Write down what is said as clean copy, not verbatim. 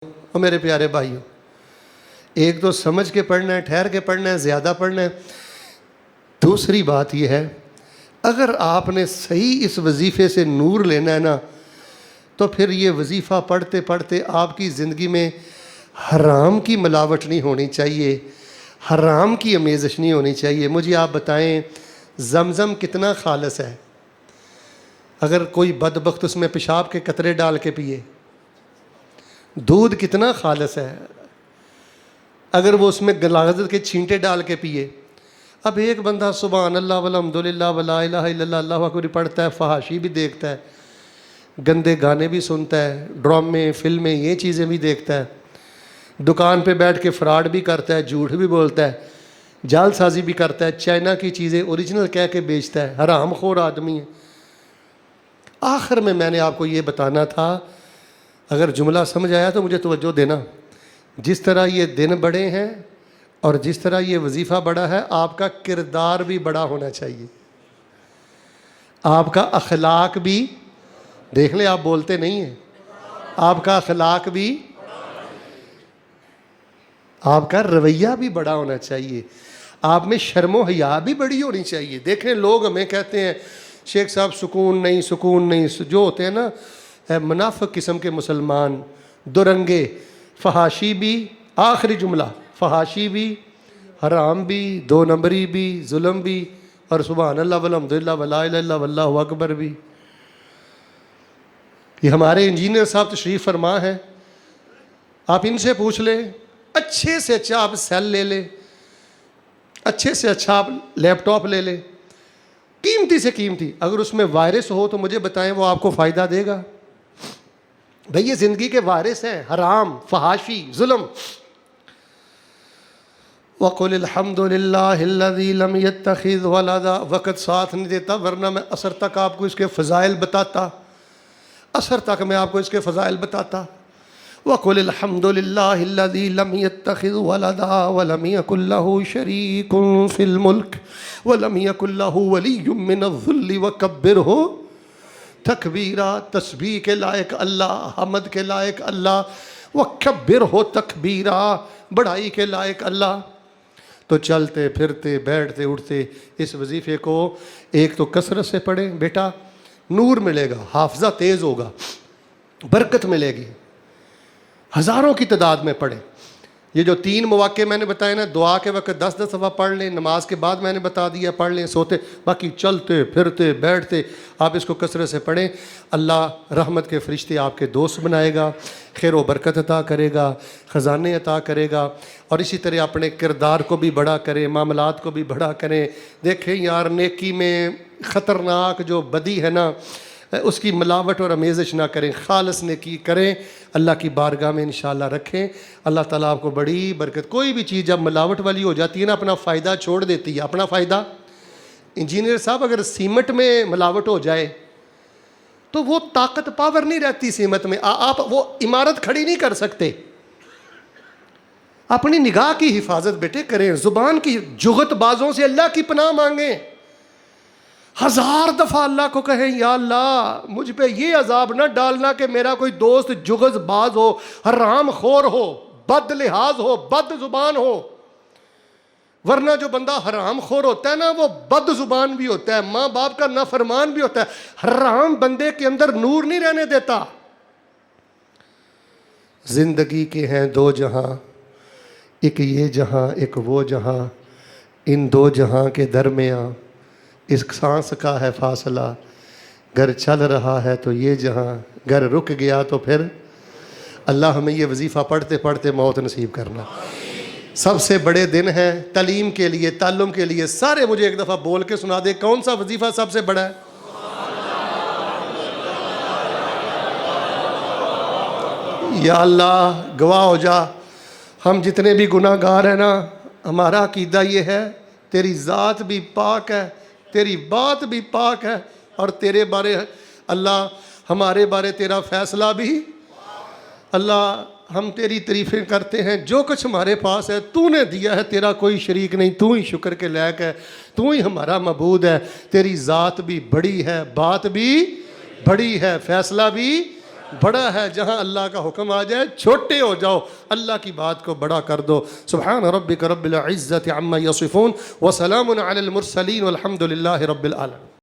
اور میرے پیارے بھائیوں، ایک تو سمجھ کے پڑھنا ہے، ٹھہر کے پڑھنا ہے، زیادہ پڑھنا ہے۔ دوسری بات یہ ہے، اگر آپ نے صحیح اس وظیفے سے نور لینا ہے نا، تو پھر یہ وظیفہ پڑھتے پڑھتے آپ کی زندگی میں حرام کی ملاوٹ نہیں ہونی چاہیے، حرام کی آمیزش نہیں ہونی چاہیے۔ مجھے آپ بتائیں زمزم کتنا خالص ہے؟ اگر کوئی بدبخت اس میں پیشاب کے قطرے ڈال کے پیے، دودھ کتنا خالص ہے اگر وہ اس میں غلاظت کے چھینٹے ڈال کے پیے۔ اب ایک بندہ سبحان اللہ والحمدللہ ولا الہ الا اللہ اللہ اکبر پڑھتا ہے، فحاشی بھی دیکھتا ہے، گندے گانے بھی سنتا ہے، ڈرامے فلمیں یہ چیزیں بھی دیکھتا ہے، دکان پہ بیٹھ کے فراڈ بھی کرتا ہے، جھوٹ بھی بولتا ہے، جعل سازی بھی کرتا ہے، چائنا کی چیزیں اوریجنل کہہ کے بیچتا ہے، حرام خور آدمی ہے۔ آخر میں نے آپ کو یہ بتانا تھا، اگر جملہ سمجھ آیا تو مجھے توجہ دینا۔ جس طرح یہ دن بڑے ہیں اور جس طرح یہ وظیفہ بڑا ہے، آپ کا کردار بھی بڑا ہونا چاہیے، آپ کا اخلاق بھی، دیکھ لیں آپ بولتے نہیں ہیں، آپ کا اخلاق بھی، آپ کا رویہ بھی بڑا ہونا چاہیے، آپ میں شرم و حیا بھی بڑی ہونی چاہیے۔ دیکھیں لوگ ہمیں کہتے ہیں شیخ صاحب سکون نہیں، جو ہوتے ہیں نا منافق قسم کے مسلمان، درنگے، فحاشی بھی، آخری جملہ فحاشی بھی، حرام بھی، دو نمبری بھی، ظلم بھی، اور سبحان اللہ والحمدللہ ولا الہ الا اللہ واللہ اکبر بھی۔ یہ ہمارے انجینئر صاحب تشریف فرما ہیں، آپ ان سے پوچھ لیں، اچھے سے اچھا آپ سیل لے لیں، اچھے سے اچھا آپ لیپ ٹاپ لے لیں، قیمتی سے قیمتی، اگر اس میں وائرس ہو تو مجھے بتائیں وہ آپ کو فائدہ دے گا؟ بھئی یہ زندگی کے وائرس ہیں، حرام، فحاشی، ظلم۔ وَقُلِ الْحَمْدُ لِلَّهِ الَّذِي لَمْ يَتَّخِذْ وَلَدًا، وقت ساتھ نہیں دیتا ورنہ میں اثر تک آپ کو اس کے فضائل بتاتا، اثر تک میں آپ کو اس کے فضائل بتاتا۔ وَقُلِ الْحَمْدُ لِلَّهِ الَّذِي لَمْ يَتَّخِذْ وَلَدًا وَلَمْ يَكُنْ لَهُ شَرِيكٌ فِي الْمُلْكِ وَلَمْ يَكُنْ لَهُ وَلِيٌّ مِّنَ الذُّلِّ وَكَبِّرْهُ تکبیرہ، تسبیح کے لائق اللہ، حمد کے لائق اللہ، وَكَبِّرْهُ تکبیرہ، بڑائی کے لائق اللہ۔ تو چلتے پھرتے بیٹھتے اٹھتے اس وظیفے کو ایک تو کثرت سے پڑھیں، بیٹا نور ملے گا، حافظہ تیز ہوگا، برکت ملے گی، ہزاروں کی تعداد میں پڑھیں۔ یہ جو 3 مواقع میں نے بتائے نا، دعا کے وقت 10 دفعہ پڑھ لیں، نماز کے بعد میں نے بتا دیا پڑھ لیں، سوتے، باقی چلتے پھرتے بیٹھتے آپ اس کو کثرت سے پڑھیں۔ اللہ رحمت کے فرشتے آپ کے دوست بنائے گا، خیر و برکت عطا کرے گا، خزانے عطا کرے گا، اور اسی طرح اپنے کردار کو بھی بڑا کریں، معاملات کو بھی بڑا کریں۔ دیکھیں یار نیکی میں خطرناک جو بدی ہے نا، اس کی ملاوٹ اور آمیزش نہ کریں، خالص نیکی کریں، اللہ کی بارگاہ میں انشاءاللہ رکھیں، اللہ تعالیٰ آپ کو بڑی برکت۔ کوئی بھی چیز جب ملاوٹ والی ہو جاتی ہے نا، اپنا فائدہ چھوڑ دیتی ہے، اپنا فائدہ۔ انجینئر صاحب اگر سیمنٹ میں ملاوٹ ہو جائے تو وہ طاقت پاور نہیں رہتی سیمنٹ میں، آپ وہ عمارت کھڑی نہیں کر سکتے۔ اپنی نگاہ کی حفاظت بیٹے کریں، زبان کی جغت بازوں سے اللہ کی پناہ مانگیں، 1000 دفعہ اللہ کو کہیں یا اللہ مجھ پہ یہ عذاب نہ ڈالنا کہ میرا کوئی دوست جغز باز ہو، حرام خور ہو، بد لحاظ ہو، بد زبان ہو، ورنہ جو بندہ حرام خور ہوتا ہے نا وہ بد زبان بھی ہوتا ہے، ماں باپ کا نافرمان بھی ہوتا ہے، حرام بندے کے اندر نور نہیں رہنے دیتا۔ زندگی کے ہیں 2 جہاں، ایک یہ جہاں ایک وہ جہاں، ان 2 جہاں کے درمیان اس سانس کا ہے فاصلہ، گر چل رہا ہے تو یہ جہاں، گر رک گیا تو پھر۔ اللہ ہمیں یہ وظیفہ پڑھتے پڑھتے موت نصیب کرنا۔ سب سے بڑے دن ہیں تعلیم کے لیے، تعلم کے لیے، سارے مجھے ایک دفعہ بول کے سنا دے کون سا وظیفہ سب سے بڑا ہے؟ یا اللہ گواہ ہو جا، ہم جتنے بھی گناہ گار ہیں نا، ہمارا عقیدہ یہ ہے تیری ذات بھی پاک ہے، تیری بات بھی پاک ہے، اور تیرے بارے اللہ ہمارے بارے تیرا فیصلہ بھی۔ اللہ ہم تیری تعریفیں کرتے ہیں، جو کچھ ہمارے پاس ہے تو نے دیا ہے، تیرا کوئی شریک نہیں، تو ہی شکر کے لائق ہے، تو ہی ہمارا معبود ہے، تیری ذات بھی بڑی ہے، بات بھی بڑی ہے، فیصلہ بھی بڑا ہے جہاں اللہ کا حکم آ جائے چھوٹے ہو جاؤ، اللہ کی بات کو بڑا کر دو۔ سبحان ربک رب العزت عما یصفون وسلام علی المرسلین والحمد للہ رب العالمین۔